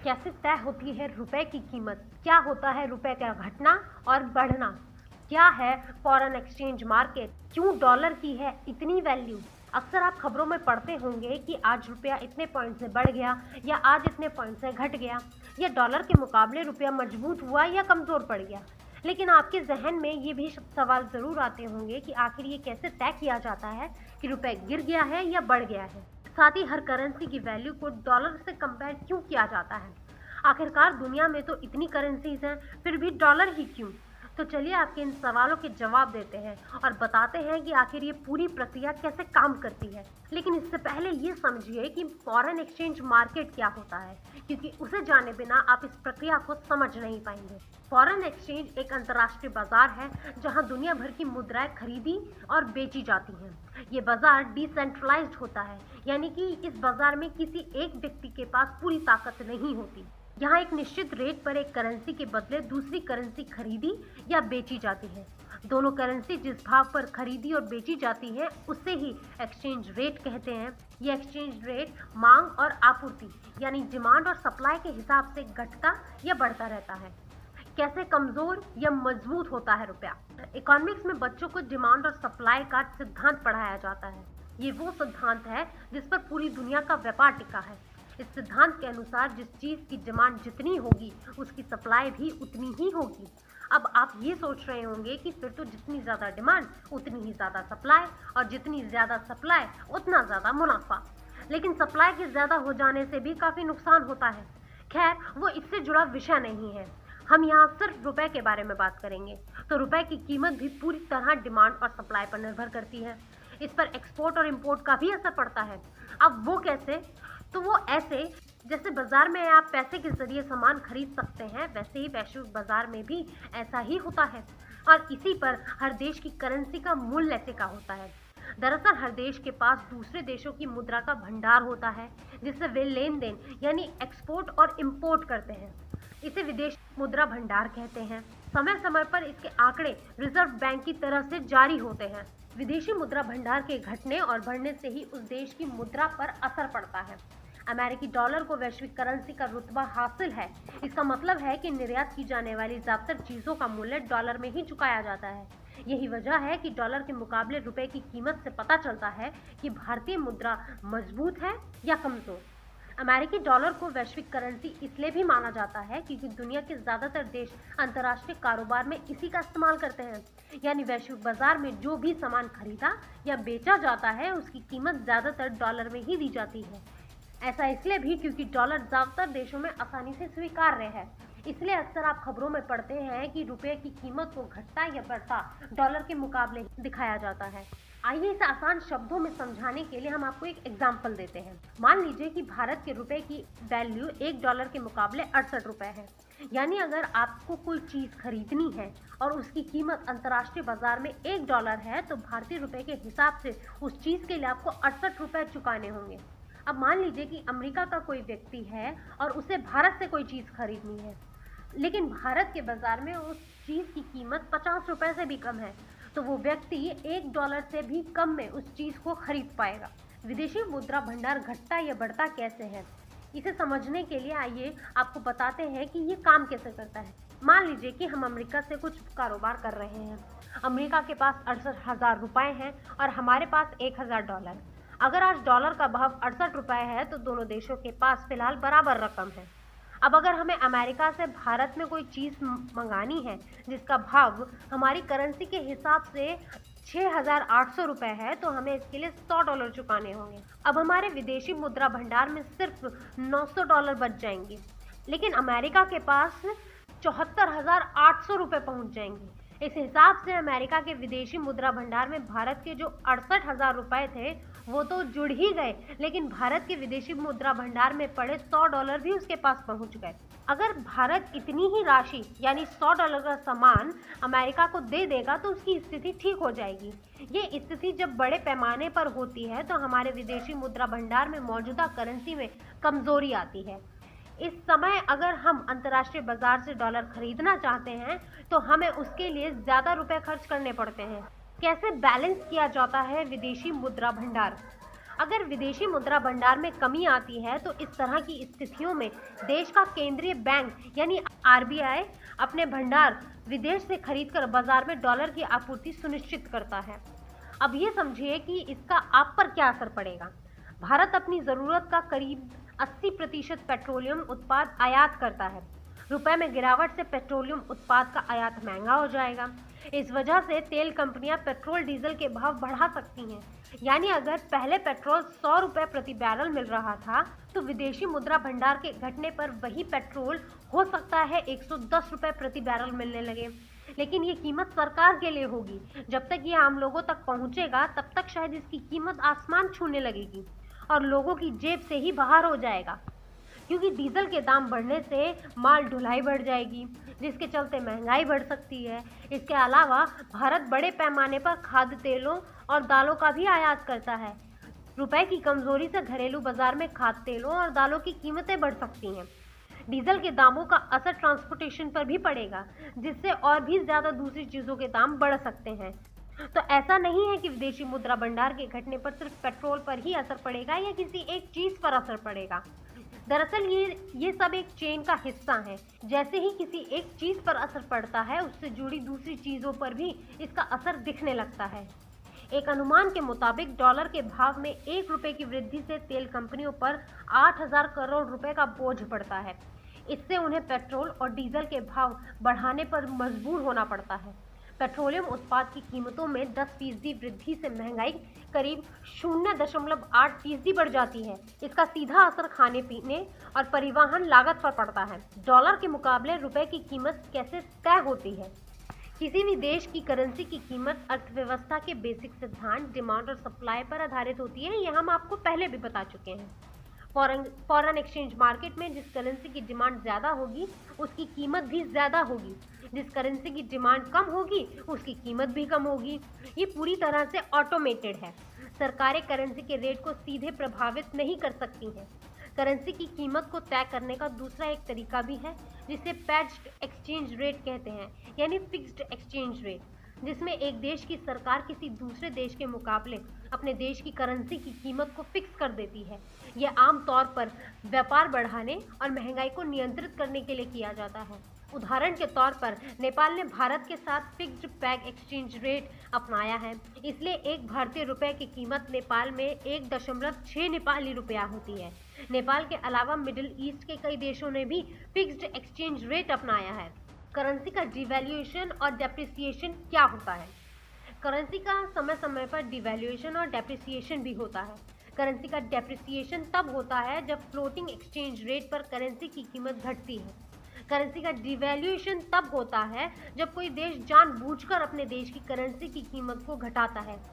कैसे तय होती है रुपए की कीमत? क्या होता है रुपए का घटना और बढ़ना? क्या है फॉरेन एक्सचेंज मार्केट? क्यों डॉलर की है इतनी वैल्यू? अक्सर आप खबरों में पढ़ते होंगे कि आज रुपया इतने पॉइंट से बढ़ गया या आज इतने पॉइंट से घट गया, या डॉलर के मुकाबले रुपया मजबूत हुआ या कमजोर पड़ गया। लेकिन आपके जहन में ये भी सवाल जरूर आते होंगे कि आखिर ये कैसे तय किया जाता है कि रुपए गिर गया है या बढ़ गया है। साथ ही हर करेंसी की वैल्यू को डॉलर से कंपेयर क्यों किया जाता है? आखिरकार दुनिया में तो इतनी करेंसीज हैं, फिर भी डॉलर ही क्यों? तो चलिए आपके इन सवालों के जवाब देते हैं और बताते हैं कि आखिर ये पूरी प्रक्रिया कैसे काम करती है। लेकिन इससे पहले ये समझिए कि फॉरेन एक्सचेंज मार्केट क्या होता है, क्योंकि उसे जाने बिना आप इस प्रक्रिया को समझ नहीं पाएंगे। फॉरेन एक्सचेंज एक अंतर्राष्ट्रीय बाजार है जहां दुनिया भर की मुद्राएं खरीदी और बेची जाती हैं। ये बाजार डिसेंट्रलाइज्ड होता है, यानी कि इस बाजार में किसी एक व्यक्ति के पास पूरी ताकत नहीं होती। यहाँ एक निश्चित रेट पर एक करेंसी के बदले दूसरी करेंसी खरीदी या बेची जाती है। दोनों करेंसी जिस भाव पर खरीदी और बेची जाती है उसे ही एक्सचेंज रेट कहते हैं। यह एक्सचेंज रेट मांग और आपूर्ति यानी डिमांड और सप्लाई के हिसाब से घटता या बढ़ता रहता है। कैसे कमजोर या मजबूत होता है रुपया? इकोनॉमिक्स में बच्चों को डिमांड और सप्लाई का सिद्धांत पढ़ाया जाता है। ये वो सिद्धांत है जिस पर पूरी दुनिया का व्यापार टिका है। इस सिद्धांत के अनुसार जिस चीज की डिमांड जितनी होगी उसकी सप्लाई भी उतनी ही होगी। अब आप ये सोच रहे होंगे कि फिर तो जितनी ज्यादा डिमांड उतनी ही ज्यादा सप्लाई, और जितनी ज्यादा सप्लाई उतना ज्यादा मुनाफा। लेकिन सप्लाई के ज्यादा हो जाने से भी काफी नुकसान होता है। खैर, वो इससे जुड़ा विषय नहीं है। हम यहाँ सिर्फ रुपए के बारे में बात करेंगे। तो रुपए की कीमत भी पूरी तरह डिमांड और सप्लाई पर निर्भर करती है। इस पर एक्सपोर्ट और इंपोर्ट का भी असर पड़ता है। अब वो कैसे? तो वो ऐसे जैसे बाजार में आप पैसे के जरिए सामान खरीद सकते हैं, वैसे ही वैश्विक बाजार में भी ऐसा ही होता है। और इसी पर हर देश की करेंसी का मूल्य टिका होता है। दरअसल हर देश के पास दूसरे देशों की मुद्रा का भंडार होता है, जिससे वे लेन देन यानी एक्सपोर्ट और इंपोर्ट करते हैं। इसे विदेश मुद्रा भंडार कहते हैं। समय समय पर इसके आंकड़े रिजर्व बैंक की तरफ से जारी होते हैं। विदेशी मुद्रा भंडार के घटने और बढ़ने से ही उस देश की मुद्रा पर असर पड़ता है। अमेरिकी डॉलर को वैश्विक करेंसी का रुतबा हासिल है। इसका मतलब है कि निर्यात की जाने वाली ज्यादातर चीजों का मूल्य डॉलर में ही चुकाया जाता है। यही वजह है कि डॉलर के मुकाबले रुपए की कीमत से पता चलता है कि भारतीय मुद्रा मजबूत है या कमजोर। अमेरिकी डॉलर को वैश्विक करेंसी इसलिए भी माना जाता है क्योंकि दुनिया के ज्यादातर देश अंतर्राष्ट्रीय कारोबार में इसी का इस्तेमाल करते हैं। यानी वैश्विक बाजार में जो भी सामान खरीदा या बेचा जाता है उसकी कीमत ज्यादातर डॉलर में ही दी जाती है। ऐसा इसलिए भी क्योंकि डॉलर ज्यादातर देशों में आसानी से स्वीकार्य है। इसलिए अक्सर आप खबरों में पढ़ते हैं कि रुपए की कीमत को घटता या बढ़ता डॉलर के मुकाबले दिखाया जाता है। आइए इसे आसान शब्दों में समझाने के लिए हम आपको एक एग्जाम्पल देते हैं। मान लीजिए कि भारत के रुपए की वैल्यू $1 के मुकाबले 68 रुपए है। यानी अगर आपको कोई चीज खरीदनी है और उसकी कीमत अंतर्राष्ट्रीय बाजार में $1 है, तो भारतीय रुपए के हिसाब से उस चीज के लिए आपको 68 रुपए चुकाने होंगे। अब मान लीजिए कि अमेरिका का कोई व्यक्ति है और उसे भारत से कोई चीज खरीदनी है, लेकिन भारत के बाजार में उस चीज की कीमत 50 रुपए से भी कम है, तो वो व्यक्ति $1 से भी कम में उस चीज को खरीद पाएगा। विदेशी मुद्रा भंडार घटता या बढ़ता कैसे है, इसे समझने के लिए आइए आपको बताते हैं कि ये काम कैसे करता है। मान लीजिए कि हम अमेरिका से कुछ कारोबार कर रहे हैं। अमेरिका के पास 68,000 रुपए हैं और हमारे पास $1,000। अगर आज डॉलर का भाव 68 रुपए है तो दोनों देशों के पास फिलहाल बराबर रकम है। अब अगर हमें अमेरिका से भारत में कोई चीज मंगानी है जिसका भाव हमारी करेंसी के हिसाब से 6,800 रुपए है, तो हमें इसके लिए $100 चुकाने होंगे। अब हमारे विदेशी मुद्रा भंडार में सिर्फ $900 बच जाएंगे, लेकिन अमेरिका के पास 74,800 रुपए पहुंच जाएंगे। इस हिसाब से अमेरिका के विदेशी मुद्रा भंडार में भारत के जो 68,000 रुपए थे वो तो जुड़ ही गए, लेकिन भारत के विदेशी मुद्रा भंडार में पड़े $100 भी उसके पास पहुंच गए। अगर भारत इतनी ही राशि यानी $100 का सामान अमेरिका को दे देगा तो उसकी स्थिति ठीक हो जाएगी। ये स्थिति जब बड़े पैमाने पर होती है तो हमारे विदेशी मुद्रा भंडार में मौजूदा करेंसी में कमजोरी आती है। इस समय अगर हम अंतर्राष्ट्रीय बाजार से डॉलर खरीदना चाहते हैं तो हमें उसके लिए ज्यादा रुपए खर्च करने पड़ते हैं। कैसे बैलेंस किया जाता है विदेशी मुद्रा भंडार? अगर विदेशी मुद्रा भंडार में कमी आती है तो इस तरह की स्थितियों में देश का केंद्रीय बैंक यानी आरबीआई अपने भंडार विदेश से खरीदकर बाजार में डॉलर की आपूर्ति सुनिश्चित करता है। अब ये समझिए कि इसका आप पर क्या असर पड़ेगा। भारत अपनी जरूरत का करीब 80% पेट्रोलियम उत्पाद आयात करता है। रुपए में गिरावट से पेट्रोलियम उत्पाद का आयात महंगा हो जाएगा। इस वजह से तेल कंपनियां पेट्रोल डीजल के भाव बढ़ा सकती हैं। यानी अगर पहले पेट्रोल 100 रुपए प्रति बैरल मिल रहा था तो विदेशी मुद्रा भंडार के घटने पर वही पेट्रोल हो सकता है 110 रुपए प्रति बैरल मिलने लगे। लेकिन ये कीमत सरकार के लिए होगी। जब तक ये आम लोगों तक पहुंचेगा तब तक शायद इसकी कीमत आसमान छूने लगेगी और लोगों की जेब से ही बाहर हो जाएगा, क्योंकि डीजल के दाम बढ़ने से माल ढुलाई बढ़ जाएगी, जिसके चलते महंगाई बढ़ सकती है। इसके अलावा भारत बड़े पैमाने पर खाद्य तेलों और दालों का भी आयात करता है। रुपए की कमजोरी से घरेलू बाजार में खाद्य तेलों और दालों की कीमतें बढ़ सकती हैं। डीजल के दामों का असर ट्रांसपोर्टेशन पर भी पड़ेगा, जिससे और भी ज्यादा दूसरी चीजों के दाम बढ़ सकते हैं। तो ऐसा नहीं है कि विदेशी मुद्रा भंडार के घटने पर सिर्फ पेट्रोल पर ही असर पड़ेगा या किसी एक चीज पर असर पड़ेगा। दरअसल ये सब एक चेन का हिस्सा है। जैसे ही किसी एक चीज पर असर पड़ता है उससे जुड़ी दूसरी चीजों पर भी इसका असर दिखने लगता है। एक अनुमान के मुताबिक डॉलर के भाव में 1 रुपए की वृद्धि से तेल कंपनियों पर 8,000 करोड़ रुपए का बोझ पड़ता है। इससे उन्हें पेट्रोल और डीजल के भाव बढ़ाने पर मजबूर होना पड़ता है। पेट्रोलियम उत्पाद की कीमतों में 10% वृद्धि से महंगाई करीब 0.8% बढ़ जाती है। इसका सीधा असर खाने पीने और परिवहन लागत पर पड़ता है। डॉलर के मुकाबले रुपए की कीमत कैसे तय होती है? किसी भी देश की करेंसी की कीमत अर्थव्यवस्था के बेसिक सिद्धांत डिमांड और सप्लाई पर आधारित होती है। यह हम आपको पहले भी बता चुके हैं। फॉरेन एक्सचेंज मार्केट में जिस करेंसी की डिमांड ज़्यादा होगी उसकी कीमत भी ज़्यादा होगी। जिस करेंसी की डिमांड कम होगी उसकी कीमत भी कम होगी। ये पूरी तरह से ऑटोमेटेड है। सरकारें करेंसी के रेट को सीधे प्रभावित नहीं कर सकती हैं। करेंसी की कीमत को तय करने का दूसरा एक तरीका भी है जिसे पैच्ड एक्सचेंज रेट कहते हैं, यानी फिक्स्ड एक्सचेंज रेट, जिसमें एक देश की सरकार किसी दूसरे देश के मुकाबले अपने देश की करेंसी की कीमत को फिक्स कर देती है। यह आमतौर पर व्यापार बढ़ाने और महंगाई को नियंत्रित करने के लिए किया जाता है। उदाहरण के तौर पर नेपाल ने भारत के साथ फिक्स्ड पैग एक्सचेंज रेट अपनाया है। इसलिए एक भारतीय रुपए की कीमत नेपाल में 1.6 नेपाली रुपया होती है। नेपाल के अलावा मिडिल ईस्ट के कई देशों ने भी फिक्स्ड एक्सचेंज रेट अपनाया है। करेंसी का डिवैल्यूएशन और डेप्रिसिएशन क्या होता है? करेंसी का समय समय पर डिवैल्यूएशन और डेप्रिसिएशन भी होता है। करेंसी का डेप्रिसिएशन तब होता है जब फ्लोटिंग एक्सचेंज रेट पर करेंसी की कीमत घटती है। करेंसी का डिवैल्यूएशन तब होता है जब कोई देश जानबूझकर अपने देश की करेंसी की कीमत को घटाता है।